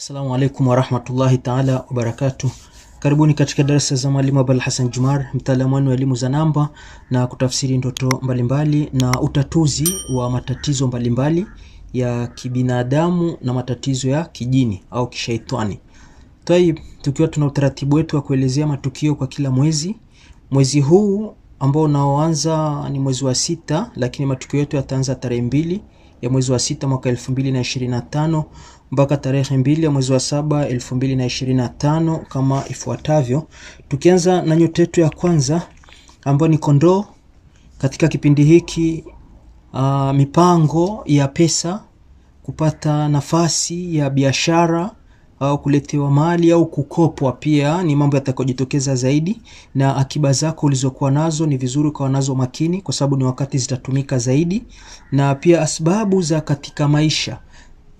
Assalamu alaikum wa rahmatullahi ta'ala wa barakatuh. Karibuni katika darasa za Mwalimu Abul Hassan Jumar, mtaalamu wa elimu za namba na kutafsiri ndoto mbalimbali na utatuzi wa matatizo mbalimbali ya kibinadamu na matatizo ya kijini au kishaitani. Tukiwa tuna utaratibu wetu wa kuelezea matukio kwa kila mwezi. Mwezi huu ambao unaoanza ni mwezi wa 6, lakini matukio yetu yataanza tarehe 2 ya mwezi wa 6 mwaka 2025 mpaka tarehe 2 ya mwezi wa 7 2025 kama ifuatavyo. Tukianza na nyota yetu ya kwanza ambayo ni kondoo. Katika kipindi hiki mipango ya pesa, kupata nafasi ya biashara au kuletewa mali au kukopwa pia ni mambo yatakayojitokeza zaidi, na akiba zako ulizokuwa nazo ni vizuri kwa nazo makini kwa sababu ni wakati zitatumika zaidi. Na pia asbabu za katika maisha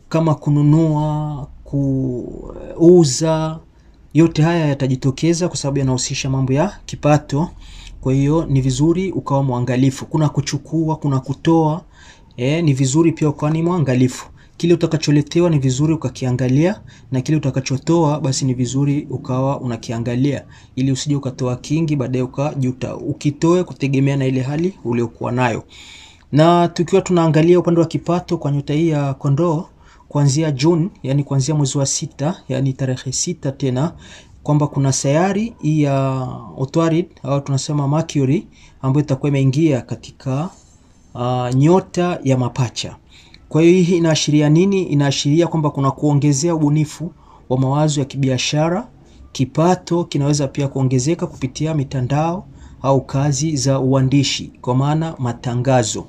kama kununua, kuuza, yote haya yatajitokeza kwa sababu yanahusisha mambo ya kipato. Kwa hiyo ni vizuri ukawa muangalifu. Kuna kuchukua, kuna kutoa, ni vizuri pia ukawa ni muangalifu. Kile utakacholetewa ni vizuri ukakiangalia, na kile utakachotoa basi ni vizuri ukawa unakiangalia ili usije ukatoa kingi baadaye ukajuta. Ukitoe kutegemea na ile hali uliokuwa nayo. Na tukiwa tunaangalia upande wa kipato kwa nyota hii ya kondoo, kuanzia June, yani kuanzia mwezi wa 6, yani tarehe 6 tena, kwamba kuna sayari ya Utarid au tunasema Mercury ambayo itakuwa imeingia katika nyota ya mapacha. Kwa hiyo hii inaashiria nini? Inaashiria kwamba kuna kuongezea ubunifu wa mawazo ya kibiashara. Kipato kinaweza pia kuongezeka kupitia mitandao au kazi za uandishi, kwa maana matangazo.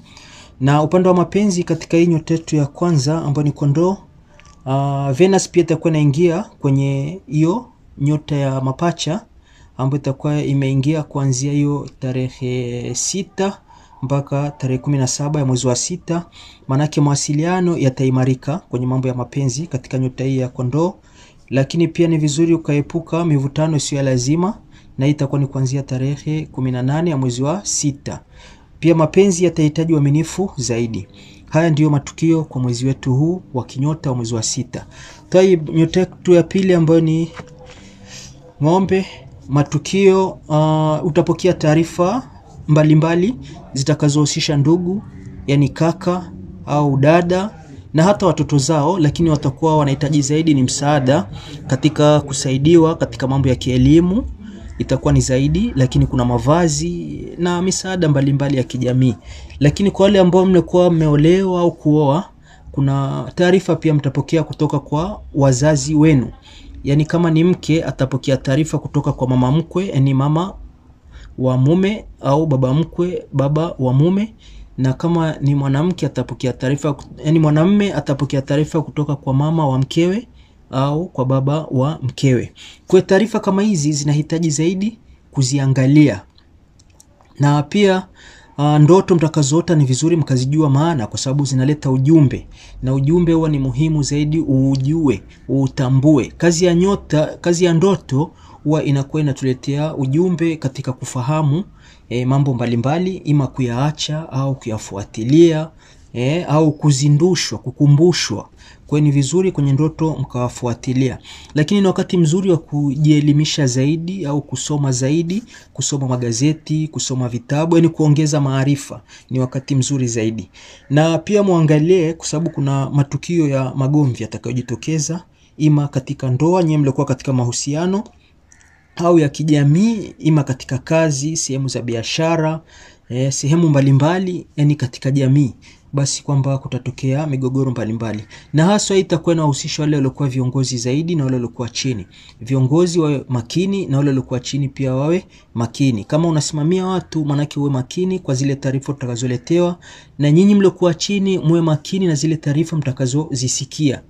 Na upande wa mapenzi katika hii nyota yetu ya kwanza ambayo ni kondoo, Venus pia itakuwa inaingia kwenye hiyo nyota ya mapacha ambayo itakuwa imeingia kuanzia hiyo tarehe 6 mpaka tarehe 17 ya mwezi wa 6. Manake mawasiliano yataimarika kwenye mambo ya mapenzi katika nyota hii ya kondoo, lakini pia ni vizuri ukaepuka mivutano isiyo lazima, na hii itakuwa ni kuanzia tarehe 18 ya mwezi wa 6. Pia mapenzi yatahitaji uaminifu zaidi. Haya ndiyo matukio kwa mwezi wetu huu wa kinyota wa mwezi wa 6. Nyota yetu ya pili ambayo ni ng'ombe, matukio utapokea taarifa mbalimbali zitakazohusisha ndugu, yani kaka au dada na hata watoto zao, lakini watakuwa wanahitaji zaidi ni msaada katika kusaidiwa katika mambo ya kielimu, itakuwa ni zaidi, lakini kuna mavazi na misaada mbalimbali ya kijamii. Lakini kwa wale ambao mlikuwa mmeolewa au kuoa, kuna taarifa pia mtapokea kutoka kwa wazazi wenu. Yani kama ni mke atapokea taarifa kutoka kwa mama mkwe, yani mama wa mume, au baba mkwe, baba wa mume. Na kama ni mwanamke atapokea taarifa, yani mwanamume atapokea taarifa kutoka kwa mama wa mkewe au kwa baba wa mkewe. Kwa taarifa kama hizi zinahitaji zaidi kuziangalia. Na pia ndoto mtakazoota ni vizuri mkazijua maana, kwa sababu zinaleta ujumbe, na ujumbe huwa ni muhimu zaidi uujue, utambue. Kazi ya ndoto huwa inakuwa inatuletea ujumbe katika kufahamu mambo mbalimbali, ima kuyaacha au kuyafuatilia au kuzindushwa, kukumbushwa. Kwa ni vizuri kwenye ndoto mkawafuatilia. Lakini ni wakati mzuri wa kujielimisha zaidi au kusoma zaidi, kusoma magazeti, kusoma vitabu, yani kuongeza maarifa. Ni wakati mzuri zaidi. Na pia muangalie kwa sababu kuna matukio ya magomvi yatakayojitokeza, ima katika ndoa nyinyi mlikuwa katika mahusiano, au ya kijamii, ima katika kazi, sehemu za biashara, sehemu mbalimbali, yani katika jamii, basi kwamba kutatokea migogoro mbalimbali. Na haswa itakuwa inahusisha wale waliokuwa viongozi zaidi na wale waliokuwa chini. Viongozi wawe makini na wale waliokuwa chini pia wawe makini. Kama unasimamia watu, manake uwe makini kwa zile taarifa utakazoletewa, na nyinyi mliokuwa chini muwe makini na zile taarifa mtakazozisikia.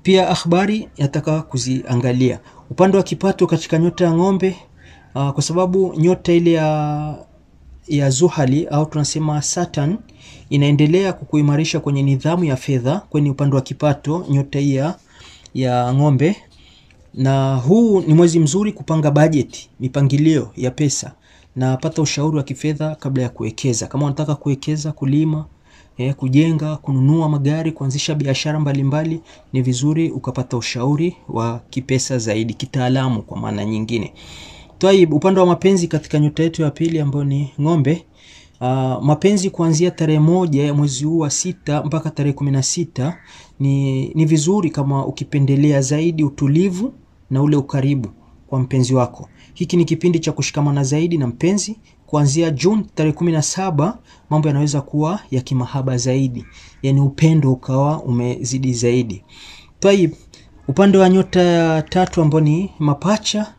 Pia habari yataka kuziangalia. Upande wa kipato katika nyota ya ng'ombe, kwa sababu nyota ile ya Zuhali au tunasema Saturn inaendelea kukuimarisha kwenye nidhamu ya fedha kwenye upande wa kipato nyota hii ya ng'ombe. Na huu ni mwezi mzuri kupanga bajeti, mipangilio ya pesa, na pata ushauri wa kifedha kabla ya kuwekeza. Kama unataka kuwekeza, kulima kujenga, kununua magari, kuanzisha biashara mbalimbali, ni vizuri ukapata ushauri wa kipesa zaidi, kitaalamu kwa maana nyingine. Twaib, upande wa mapenzi katika nyota yetu ya pili ambayo ni ng'ombe, mapenzi kuanzia tarehe 1 ya mwezi huu wa 6 mpaka tarehe 16 ni vizuri kama ukipendelea zaidi utulivu na ule ukaribu kwa mpenzi wako. Hiki ni kipindi cha kushikamana zaidi na mpenzi. Kuanzia June tarehe 17 mambo yanaweza kuwa ya kimahaba zaidi, yani upendo ukawa umezidi zaidi. Twaib, upande wa nyota ya tatu ambayo ni mapacha,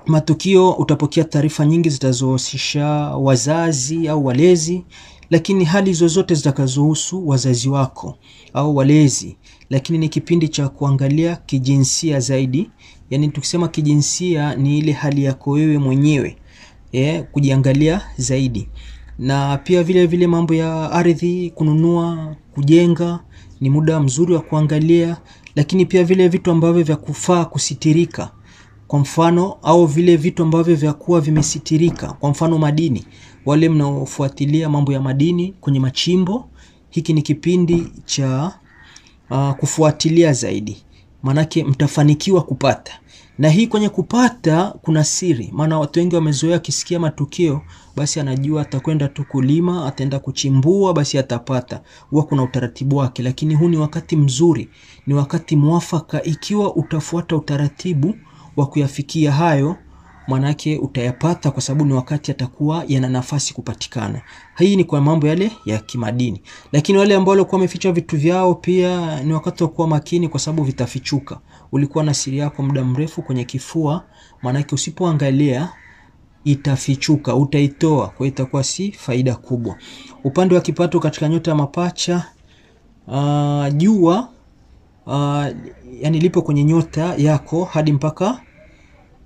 matukio utapokea taarifa nyingi zitazohusisha wazazi au walezi, lakini hali zozote zitakazohusu wazazi wako au walezi. Lakini ni kipindi cha kuangalia kijinsia zaidi, yani tukisema kijinsia ni ile hali yako wewe mwenyewe, kujiangalia zaidi. Na pia vile mambo ya ardhi, kununua, kujenga, ni muda mzuri wa kuangalia. Lakini pia vile vitu ambavyo vya kufaa kusitirika, kwa mfano, au vile vitu ambavyo vya kuwa vimesitirika, kwa mfano madini. Wale mnaofuatilia mambo ya madini kwenye machimbo, hiki ni kipindi cha kufuatilia zaidi, manake mtafanikiwa kupata. Na hii kwenye kupata kuna siri, maana watu wengi wamezoea kisikia matukio basi anajua atakwenda tu kulima, ataenda kuchimbua basi atapata. Huwa kuna utaratibu wake, lakini huu ni wakati mzuri, ni wakati mwafaka. Ikiwa utafuata utaratibu wa kuyafikia hayo, manake utayapata, kwa sababu ni wakati atakuwa yana nafasi kupatikana. Hii ni kwa mambo yale ya kimadini. Lakini wale ambao walikuwa wameficha vitu vyao, pia ni wakati wa kuwa makini, kwa sababu vitafichuka. Ulikuwa na siri yako muda mrefu kwenye kifua, manake usipoangalia itafichuka, utaitoa, kwa itakuwa si faida kubwa. Upande wa kipato katika nyota ya mapacha, jua yani lipo kwenye nyota yako hadi mpaka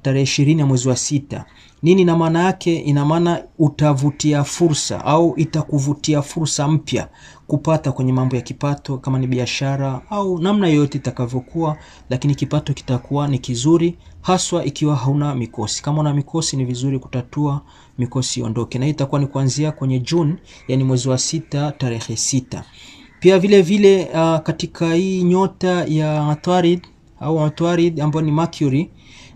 tarehe 20 ya mwezi wa 6. Nini na maana yake? Ina maana utavutia fursa au itakuvutia fursa mpya kupata kwenye mambo ya kipato, kama ni biashara au namna yoyote itakavyokuwa, lakini kipato kitakuwa ni kizuri, haswa ikiwa hauna mikosi. Kama una mikosi ni vizuri kutatua mikosi iondoke, na itakuwa ni kuanzia kwenye June, yani mwezi wa 6 tarehe 6. Pia vile katika hii nyota ya Atarid au Atarid ambayo ni Mercury,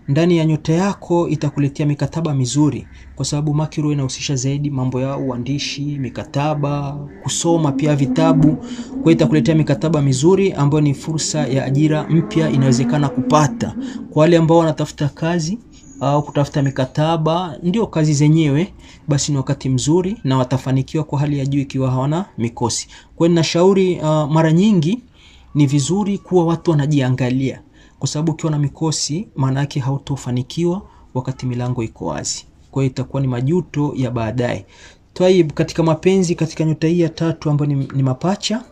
ndani ya nyota yako itakuletea mikataba mizuri, kwa sababu Mercury inahusisha zaidi mambo ya uandishi, mikataba, kusoma pia vitabu. Kwa itakuletea mikataba mizuri ambayo ni fursa ya ajira mpya inawezekana kupata. Kwa wale ambao wanatafuta kazi au kutafuta mikataba, ndio kazi zenyewe, basi ni wakati mzuri na watafanikiwa kwa hali ya juu ikiwa hawana mikosi. Kwa hiyo ninashauri mara nyingi ni vizuri kuwa watu wanajiangalia, kwa sababu ukiwa na mikosi maana yake hautofanikiwa wakati milango iko wazi. Kwa hiyo itakuwa ni majuto ya baadaye. Twaib, katika mapenzi katika nyota hii ya tatu ambayo ni mapacha,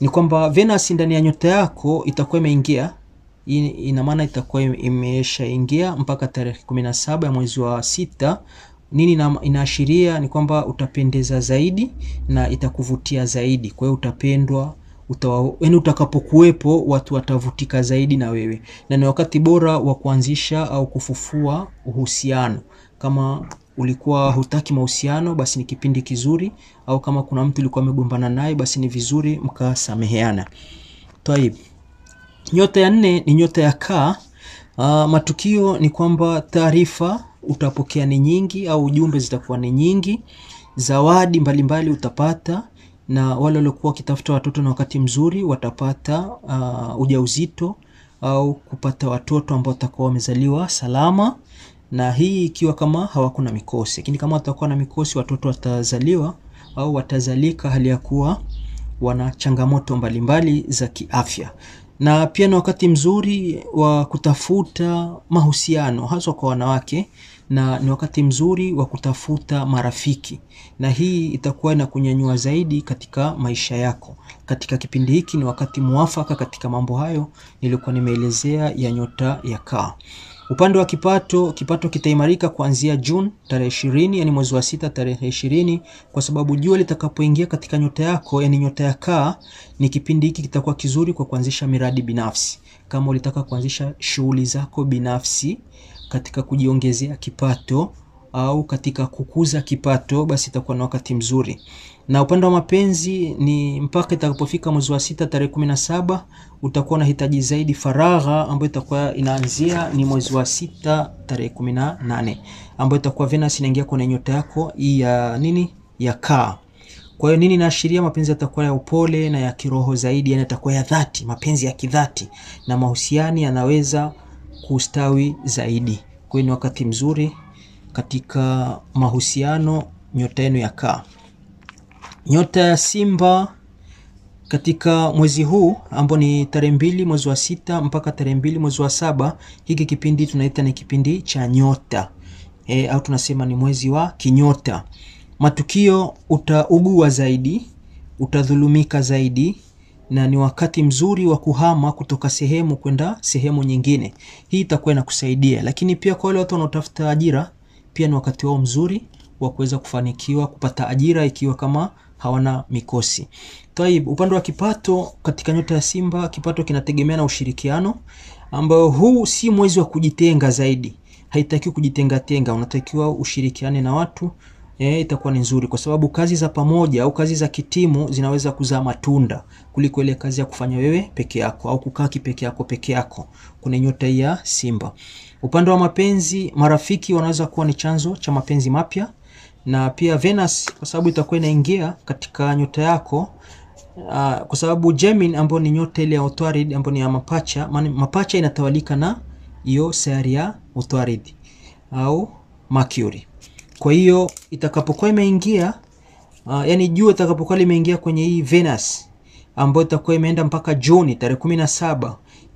ni kwamba Venus ndani ya nyota yako itakuwa imeingia. Ina maana itakuwa imeshaingia mpaka tarehe 17 ya mwezi wa 6. Nini inaashiria? Ni kwamba utapendeza zaidi na itakuvutia zaidi. Kwa hiyo utapendwa, utakapokuwepo watu watavutika zaidi na wewe, na ni wakati bora wa kuanzisha au kufufua uhusiano. Kama ulikuwa hutaki mahusiano, basi ni kipindi kizuri, au kama kuna mtu ulikuwa umegombana naye, basi ni vizuri mkasameheana. Twaib, nyota ya 4 ni nyota ya Kaa. Matukio ni kwamba taarifa utapokea ni nyingi, au ujumbe zitakuwa ni nyingi, zawadi mbalimbali utapata, na wale waliokuwa wakitafuta watoto na wakati mzuri watapata ujauzito au kupata watoto ambao watakuwa wamezaliwa salama. Na hii ikiwa kama hawakuna mikosi, lakini kama watakuwa na mikosi, watoto watazaliwa au watazalika hali ya kuwa wana changamoto mbalimbali za kiafya. Na pia ni wakati mzuri wa kutafuta mahusiano, hasa kwa wanawake, na ni wakati mzuri wa kutafuta marafiki, na hii itakuwa na kunyanyua zaidi katika maisha yako. Katika kipindi hiki ni wakati muafaka katika mambo hayo nilikuwa nimeelezea ya nyota ya Kaa. Upande wa kipato kitaimarika kuanzia June tarehe 20, yani mwezi wa 6 tarehe 20, kwa sababu jua litakapoingia katika nyota yako, yani nyota ya Kaa, ni kipindi hiki kitakuwa kizuri kwa kuanzisha miradi binafsi. Kama ulitaka kuanzisha shughuli zako binafsi katika kujiongezea kipato au katika kukuza kipato, basi itakuwa na wakati mzuri. Na upande wa mapenzi ni mpaka itakapofika mwezi wa 6 tarehe 17 utakuwa unahitaji zaidi faragha, ambayo itakuwa inaanzia ni mwezi wa 6 tarehe 18, ambayo itakuwa Venus inaingia kwenye nyota yako ya nini, ya Kaa. Kwa hiyo nini inaashiria? Mapenzi yatakuwa ya upole na ya kiroho zaidi, yani yatakuwa ya dhati, mapenzi ya kidhati, na mahusiano yanaweza kustawi zaidi. Kwa hiyo ni wakati mzuri katika mahusiano nyota yenu ya Kaa. Nyota ya Simba katika mwezi huu ambao ni tarehe 2 mwezi wa 6 mpaka tarehe 2 mwezi wa 7, hiki kipindi tunaita ni kipindi cha nyota. Au tunasema ni mwezi wa kinyota. Matukio utaugua zaidi, utadhulumika zaidi, na ni wakati mzuri wa kuhama kutoka sehemu kwenda sehemu nyingine. Hii itakuwa inakusaidia. Lakini pia kwa wale watu wanaotafuta ajira, pia ni wakati wao mzuri wa kuweza kufanikiwa kupata ajira ikiwa kama hawana mikosi. Taib, upande wa kipato katika nyota ya Simba, kipato kinategemea na ushirikiano, ambao huu si mwezi wa kujitenga zaidi. Haitakiwi kujitenga, unatakiwa ushirikiane na watu. Itakuwa ni nzuri kwa sababu kazi za pamoja au kazi za kitimu zinaweza kuzaa matunda kuliko ile kazi ya kufanya wewe peke yako au kukaa peke yako kuna nyota ya Simba. Upande wa mapenzi, marafiki wanaweza kuwa ni chanzo cha mapenzi mapya, na pia Venus kwa sababu itakuwa inaingia katika nyota yako, kwa sababu Gemini ambayo ni nyota ile ya Utwarid ambayo ni ya mapacha, mapacha inatawalika na hiyo sayari ya Utwarid au Mercury. Kwa hiyo itakapokuwa imeingia, yani jua itakapokuwa limeingia kwenye hii Venus ambayo itakuwa imeenda mpaka Juni tarehe 17,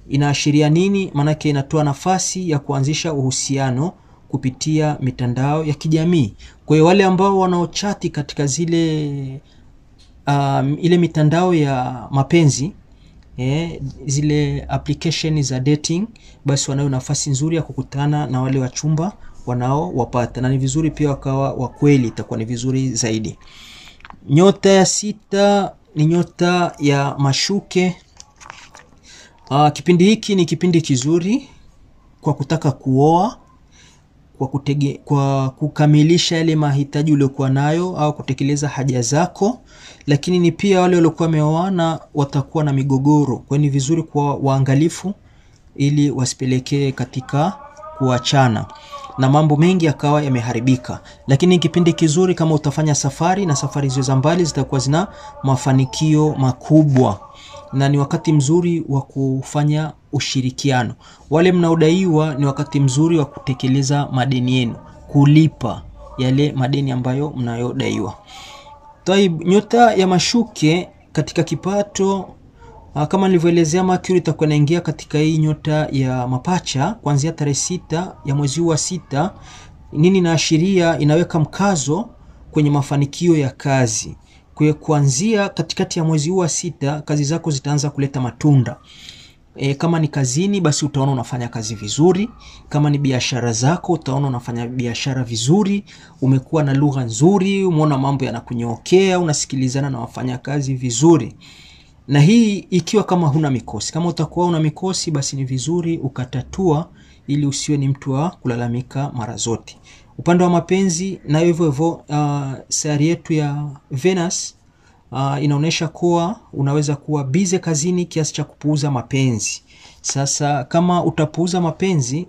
inaashiria nini? Manake inatoa nafasi ya kuanzisha uhusiano kupitia mitandao ya kijamii. Kwa hiyo wale ambao wanaochati katika zile ile mitandao ya mapenzi, zile application za dating, basi wanayo nafasi nzuri ya kukutana na wale wachumba wanao wapata, na ni vizuri pia wakawa wa kweli, itakuwa ni vizuri zaidi. Nyota ya 6 ni nyota ya Mashuke. Kipindi hiki ni kipindi kizuri kwa kutaka kuoa, kwa kukamilisha yale mahitaji uliokuwa nayo au kutekeleza haja zako, lakini ni pia wale waliokuwa wameoana watakuwa na migogoro. Kwa ni vizuri kwa waangalifu ili wasipelekee katika kuachana na mambo mengi yakawa yameharibika. Lakini kipindi kizuri kama utafanya safari, na safari hizo za mbali zitakuwa zina mafanikio makubwa, na ni wakati mzuri wa kufanya ushirikiano. Wale mnaodaiwa ni wakati mzuri wa kutekeleza madeni yenu, kulipa yale madeni ambayo mnayodaiwa. Taib, nyota ya Mashuke katika kipato, kama nilivyoelezea, Mercury itakuwa inaingia katika hii nyota ya Mapacha kuanzia tarehe 6 ya mwezi wa 6. Nini inaashiria? Inaweka mkazo kwenye mafanikio ya kazi. Kwa kuanzia katikati ya mwezi wa 6 kazi zako zitaanza kuleta matunda. Kama ni kazini, basi utaona unafanya kazi vizuri. Kama ni biashara zako, utaona unafanya biashara vizuri. Umekuwa na lugha nzuri, umeona mambo yanakunyokea, unasikilizana na wafanyakazi vizuri. Na hii ikiwa kama huna mikosi. Kama utakuwa una mikosi, basi ni vizuri ukatatua ili usiwe ni mtu wa kulalamika mara zote. Upande wa mapenzi na hivyo sayari yetu ya Venus inaonesha kuwa unaweza kuwa busy kazini kiasi cha kupuuza mapenzi. Sasa kama utapuuza mapenzi,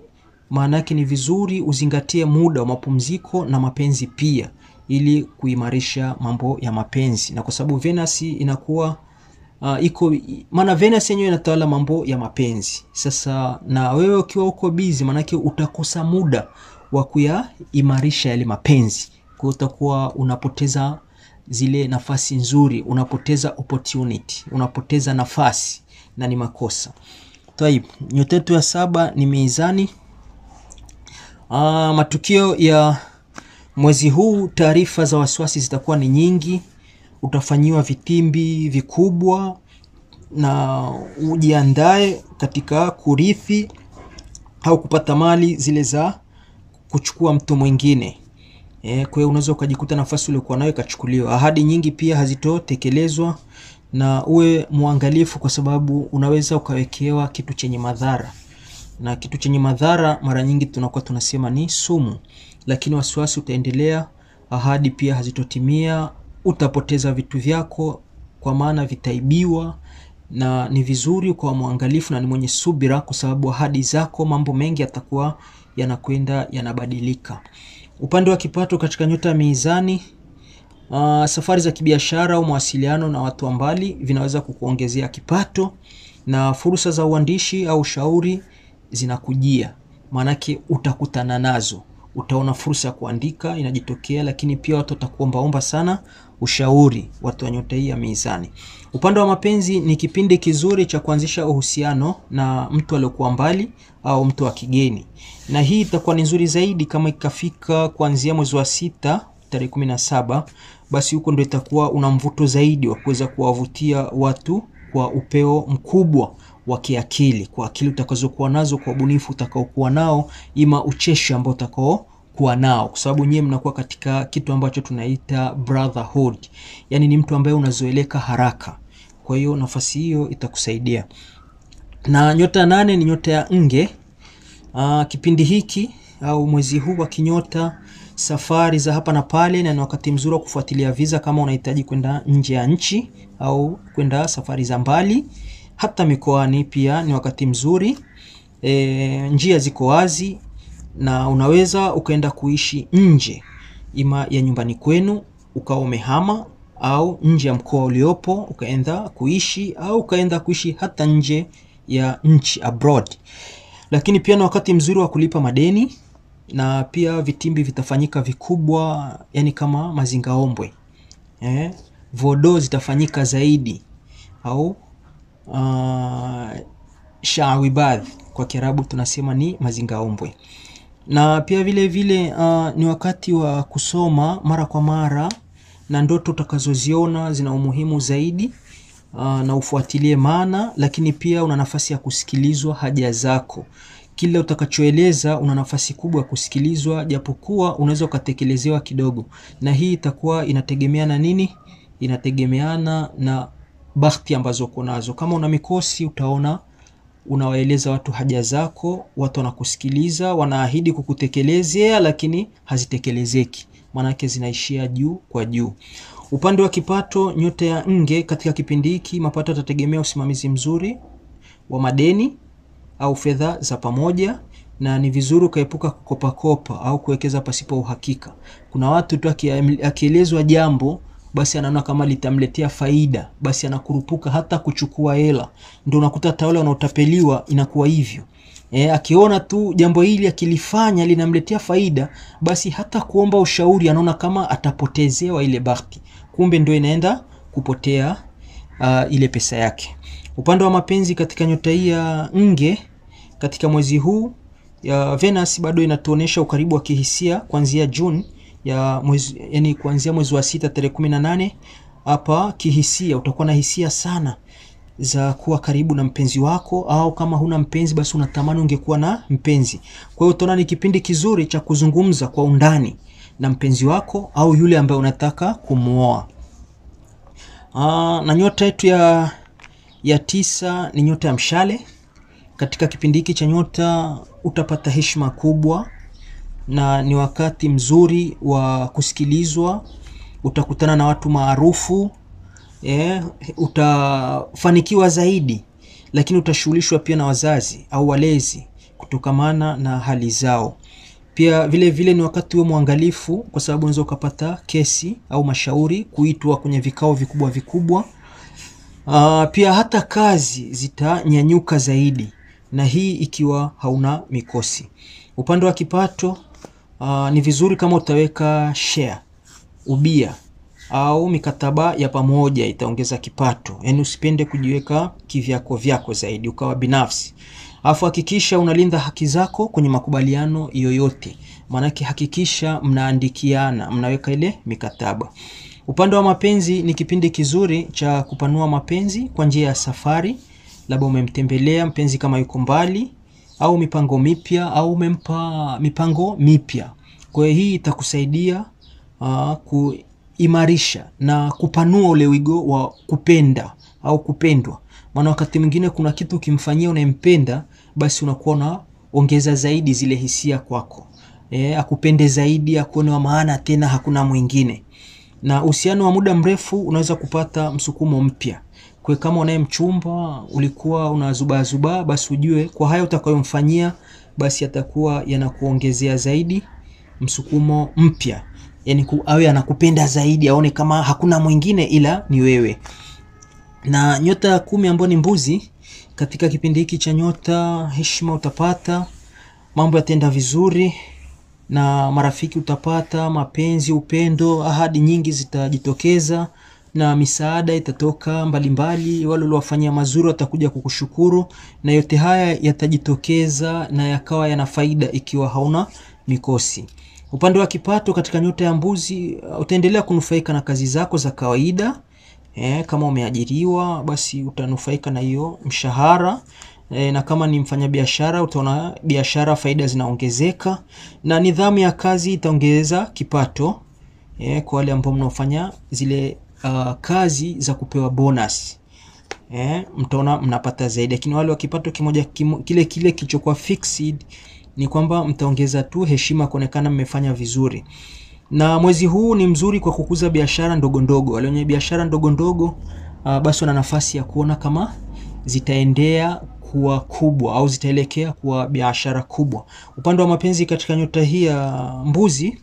maana yake ni vizuri uzingatie muda wa mapumziko na mapenzi pia, ili kuimarisha mambo ya mapenzi. Na kwa sababu Venus inakuwa maana Venus yenyewe inatawala mambo ya mapenzi. Sasa na wewe ukiwa uko busy, maana yake utakosa muda wa kuyaimarisha yale mapenzi. Kwa utakuwa unapoteza zile nafasi nzuri, unapoteza opportunity, unapoteza nafasi, na ni makosa. Taib, nyota yetu ya 7 ni Mizani. Matukio ya mwezi huu, taarifa za wasiwasi zitakuwa ni nyingi. Utafanyiwa vitimbi vikubwa, na ujiandae katika kurithi au kupata mali zile za kuchukua mtu mwingine. Kwa hiyo unaweza ukajikuta nafasi uliokuwa nayo ikachukuliwa. Ahadi nyingi pia hazitotekelezwa, na uwe muangalifu kwa sababu unaweza ukawekewa kitu chenye madhara. Na kitu chenye madhara mara nyingi tunakuwa tunasema ni sumu, lakini wasiwasi utaendelea. Ahadi pia hazitotimia. utapoteza vitu vyako kwa maana vitaibiwa, na ni vizuri kwa muangalifu na ni mwenye subira, kwa sababu ahadi zako mambo mengi yatakuwa yanakwenda yanabadilika. Upande wa kipato katika nyota ya Mizani, safari za kibiashara au mawasiliano na watu wa mbali vinaweza kukuongezea kipato, na fursa za uandishi au shauri zinakujia. Maanake utakutana nazo, utaona fursa ya kuandika inajitokea, lakini pia watu watakuomba sana ushauri, watu wa nyota hii ya Mizani. Upande wa mapenzi, ni kipindi kizuri cha kuanzisha uhusiano na mtu aliyokuwa mbali au mtu wa kigeni, na hii itakuwa ni nzuri zaidi kama ikafika kuanzia mwezi wa 6 tarehe 17, basi huko ndio itakuwa una mvuto zaidi wa kuweza kuwavutia watu kwa upeo mkubwa wa kiakili, kwa akili utakazokuwa nazo, kwa ubunifu utakaokuwa nao, ima ucheshi ambao utakao kuwa nao, kwa sababu nyinyi mnakuwa katika kitu ambacho tunaita brotherhood, yani ni mtu ambaye unazoeleka haraka. Kwa hiyo nafasi hiyo itakusaidia. Na nyota 8 ni nyota ya Nge. Kipindi hiki au mwezi huu wa kinyota, safari za hapa na pale, na ni wakati mzuri wa kufuatilia visa kama unahitaji kwenda nje ya nchi au kwenda safari za mbali, hata mikoani pia ni wakati mzuri. Njia ziko wazi na unaweza ukaenda kuishi nje, ima ya nyumbani kwenu ukawa umehama, au nje ya mkoa uliopo ukaenda kuishi, au ukaenda kuishi hata nje ya nchi, abroad. Lakini pia ni wakati mzuri wa kulipa madeni, na pia vitimbi vitafanyika vikubwa, yani kama mazingaombwe, vodo zitafanyika zaidi, au shawibadh kwa Kiarabu tunasema ni mazingaombwe. Na pia vile vile ni wakati wa kusoma mara kwa mara, na ndoto utakazoziona zina umuhimu zaidi, na ufuatilie maana, lakini pia una nafasi ya kusikilizwa haja zako. Kila utakachoeleza una nafasi kubwa ya kusikilizwa, japokuwa unaweza ukatekelezewa kidogo, na hii itakuwa inategemeana nini? Inategemeana na bahati ambazo uko nazo. Kama una mikosi, utaona unawaeleza watu haja zako, watu wanakusikiliza, wanaahidi kukutekelezea, lakini hazitekelezeki, maana yake zinaishia juu kwa juu. Upande wa kipato, nyota ya Nge, katika kipindi hiki mapato yatategemea usimamizi mzuri wa madeni au fedha za pamoja, na ni vizuri ukaepuka kukopa au kuwekeza pasipo uhakika. Kuna watu tu akielezwa jambo basi anaona kama litamletea faida, basi anakurupuka hata kuchukua hela. Ndio unakuta tawala wanaotapeliwa inakuwa hivyo. Akiona tu jambo hili akilifanya linamletea faida, basi hata kuomba ushauri anaona kama atapotezewa ile bahati, kumbe ndio inaenda kupotea ile pesa yake. Upande wa mapenzi katika nyota hii ya Nge, katika mwezi huu ya Venus bado inatuonesha ukaribu wa kihisia kuanzia June ya mwezi, yani kuanzia mwezi wa 6 tarehe 18. Hapa kihisia utakuwa na hisia sana za kuwa karibu na mpenzi wako, au kama huna mpenzi basi unatamani ungekuwa na mpenzi. Kwa hiyo utaona ni kipindi kizuri cha kuzungumza kwa undani na mpenzi wako au yule ambaye unataka kumuoa. Na nyota yetu ya 9 ni nyota ya Mshale. Katika kipindi hiki cha nyota utapata heshima kubwa, na ni wakati mzuri wa kusikilizwa. Utakutana na watu maarufu, utafanikiwa zaidi, lakini utashughulishwa pia na wazazi au walezi kutokamana na hali zao. Pia vile vile ni wakati wa muangalifu, kwa sababu unaweza ukapata kesi au mashauri, kuitwa kwenye vikao vikubwa. Pia hata kazi zitanyanyuka zaidi, na hii ikiwa hauna mikosi. Upande wa kipato, ni vizuri kama utaweka share, ubia au mikataba ya pamoja, itaongeza kipato. Yani usipende kujiweka kivyako zaidi, ukawa binafsi. Alafu hakikisha unalinda haki zako kwenye makubaliano yoyote. Maana hakikisha mnaandikiana, mnaweka ile mikataba. Upande wa mapenzi ni kipindi kizuri cha kupanua mapenzi kwa njia ya safari. Labda umemtembelea mpenzi kama yuko mbali, au mipango mipya, au umempa mipango mipya. Kwa hiyo hii itakusaidia kuimarisha na kupanua ule wigo wa kupenda au kupendwa. Maana wakati mwingine kuna kitu ukimfanyia unayempenda, basi unakuwa unaongeza zaidi zile hisia kwako. Akupende zaidi, akuone wa maana tena hakuna mwingine. Na uhusiano wa muda mrefu unaweza kupata msukumo mpya. Kwa kama unaye mchumba ulikuwa unazuba, basi ujue kwa haya utakayomfanyia basi atakuwa yanakuongezea zaidi msukumo mpya. Yani awe anakupenda zaidi, aone kama hakuna mwingine ila ni wewe. Na nyota 10 ambao ni mbuzi, katika kipindi hiki cha nyota, heshima utapata, mambo yataenda vizuri, na marafiki utapata, mapenzi, upendo, ahadi nyingi zitajitokeza, na misaada itatoka mbalimbali. Wale waliowafanyia mazuri watakuja kukushukuru, na yote haya yatajitokeza na yakawa yana faida ikiwa hauna mikosi. Upande wa kipato, katika nyota ya mbuzi, utaendelea kunufaika na kazi zako za kawaida. Kama umeajiriwa basi utanufaika na hiyo mshahara. Na kama ni mfanyabiashara utaona biashara faida zinaongezeka, na nidhamu ya kazi itaongeza kipato. Kwa wale ambao mnaofanya zile kazi za kupewa bonus, mtaona mnapata zaidi. Lakini wale wa kipato kimoja kile kilichokuwa fixed, ni kwamba mtaongeza tu heshima kuonekana mmefanya vizuri. Na mwezi huu ni mzuri kwa kukuza biashara ndogo ndogo. Wale wenye biashara ndogo ndogo basi wana nafasi ya kuona kama zitaendea kuwa kubwa au zitaelekea kuwa biashara kubwa. Upande wa mapenzi, katika nyota hii ya mbuzi,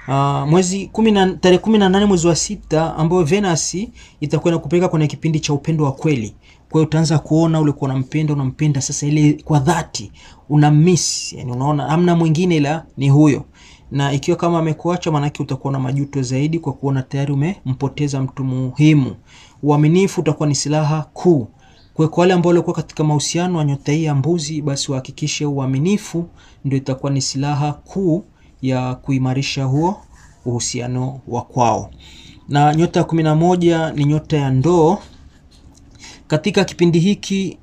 tarehe 18 mwezi wa 6 ambao Venus itakuwa inakupeleka kwenye kipindi cha upendo wa kweli. Kwa hiyo utaanza kuona ule kwa unampenda sasa ile kwa dhati, unamiss, yani unaona hamna mwingine ila ni huyo. Na ikiwa kama amekuacha, maana yake utakuwa na majuto zaidi kwa kuona tayari umempoteza mtu muhimu. Uaminifu utakuwa ni silaha kuu. Kwa wale ambao walikuwa katika mahusiano wa nyota hii ya mbuzi, basi uhakikishe uaminifu ndio itakuwa ni silaha kuu ya kuimarisha huo uhusiano wa kwao. Na nyota 11 ni nyota ya ndoo. Katika kipindi hiki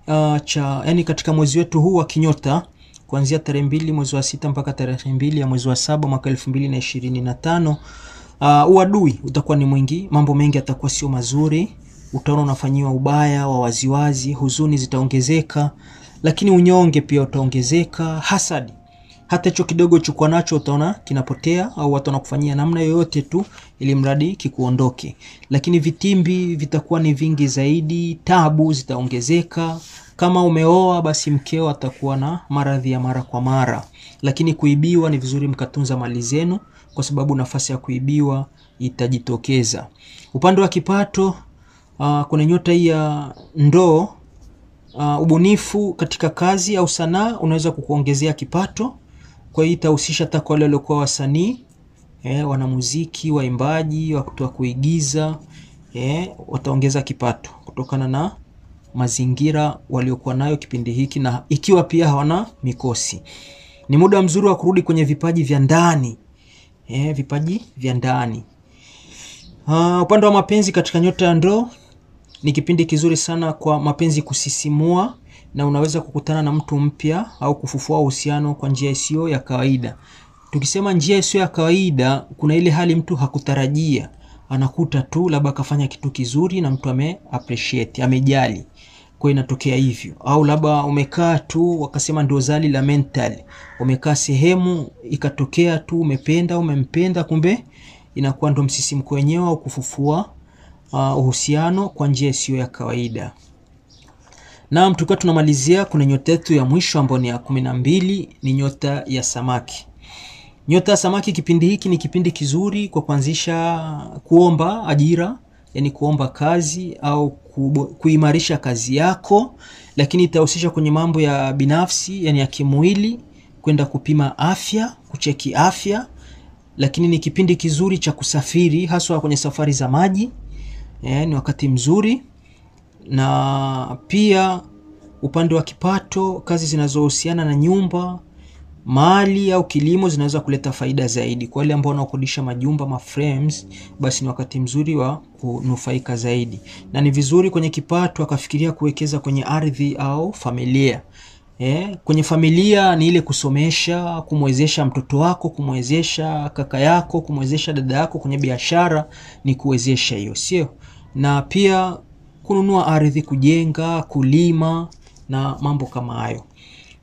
yani katika mwezi wetu huu wa kinyota, kuanzia tarehe 2 mwezi wa 6 mpaka tarehe 2 ya mwezi wa 7 mwaka 2025, uadui utakuwa ni mwingi, mambo mengi yatakuwa sio mazuri, utaona unafanyiwa ubaya wa waziwazi, huzuni zitaongezeka, lakini unyonge pia utaongezeka, hasadi. Hata hicho kidogo chukua nacho utaona kinapotea, au watu wanakufanyia namna yoyote tu ili mradi kikuondoke. Lakini vitimbi vitakuwa ni vingi zaidi, tabu zitaongezeka. Kama umeoa basi mkeo atakuwa na maradhi ya mara kwa mara. Lakini kuibiwa ni vizuri mkatunza mali zenu, kwa sababu nafasi ya kuibiwa itajitokeza. Upande wa kipato, kuna nyota hii ya ndoo, ubunifu katika kazi au sanaa unaweza kukuongezea kipato. Kwa hiyo itahusisha hata wale waliokuwa wasanii, wanamuziki, waimbaji, watu wa kuigiza, wataongeza kipato kutokana na mazingira waliokuwa nayo kipindi hiki, na ikiwa pia hawana mikosi. Ni muda mzuri wa kurudi kwenye vipaji vya ndani. Vipaji vya ndani. Upande wa mapenzi, katika nyota ya ndoo, ni kipindi kizuri sana kwa mapenzi kusisimua, na unaweza kukutana na mtu mpya au kufufua uhusiano kwa njia isiyo ya kawaida. Tukisema njia isiyo ya kawaida, kuna ile hali mtu hakutarajia, anakuta tu labda kafanya kitu kizuri na mtu appreciate, amejali. Kwa inatokea hivyo. Au labda umekaa tu wakasema ndio zali la mental. Umekaa sehemu ikatokea tu umempenda, kumbe inakuwa ndo msisimko wenyewe au kufufua uhusiano kwa njia isiyo ya kawaida. Na tukiwa tunamalizia, kuna nyota yetu ya mwisho ambayo ni ya 12, ni nyota ya samaki. Nyota ya samaki kipindi hiki ni kipindi kizuri kwa kuanzisha kuomba ajira, yani kuomba kazi au kuimarisha kazi yako, lakini itahusisha kwenye mambo ya binafsi, yani ya kimwili, kwenda kupima afya, kucheki afya. Lakini ni kipindi kizuri cha kusafiri, haswa kwenye safari za maji. Ni wakati mzuri. Na pia upande wa kipato, kazi zinazohusiana na nyumba, mali au kilimo zinaweza kuleta faida zaidi. Kwa wale ambao wanakodisha majumba, maframes, basi ni wakati mzuri wa kunufaika zaidi. Na ni vizuri kwenye kipato akafikiria kuwekeza kwenye ardhi au familia. Kwenye familia ni ile kusomesha, kumwezesha mtoto wako, kumwezesha kaka yako, kumwezesha dada yako kwenye biashara, ni kuwezesha hiyo, sio? Na pia kununua ardhi, kujenga, kulima na mambo kama hayo.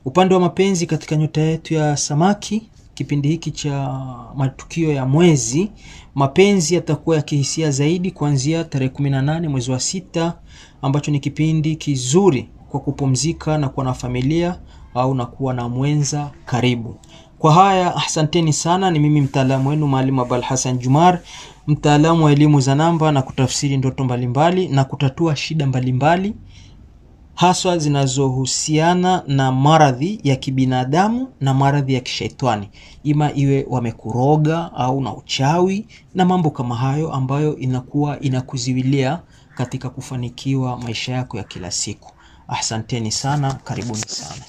Upande wa mapenzi, katika nyota yetu ya samaki, kipindi hiki cha matukio ya mwezi, mapenzi yatakuwa ya kihisia zaidi kuanzia tarehe 18 mwezi wa 6, ambacho ni kipindi kizuri kwa kupumzika na kuwa na familia au na kuwa na mwenza karibu. Kwa haya, asanteni sana. Ni mimi mtaalamu wenu Mwalimu Abul Hassan Jumar, mtaalamu wa elimu za namba na kutafsiri ndoto mbalimbali na kutatua shida mbalimbali haswa zinazohusiana na maradhi ya kibinadamu na maradhi ya kishaitani, ima iwe wamekuroga au na uchawi na mambo kama hayo ambayo inakuwa inakuziwilia katika kufanikiwa maisha yako ya kila siku. Asanteni sana, karibuni sana.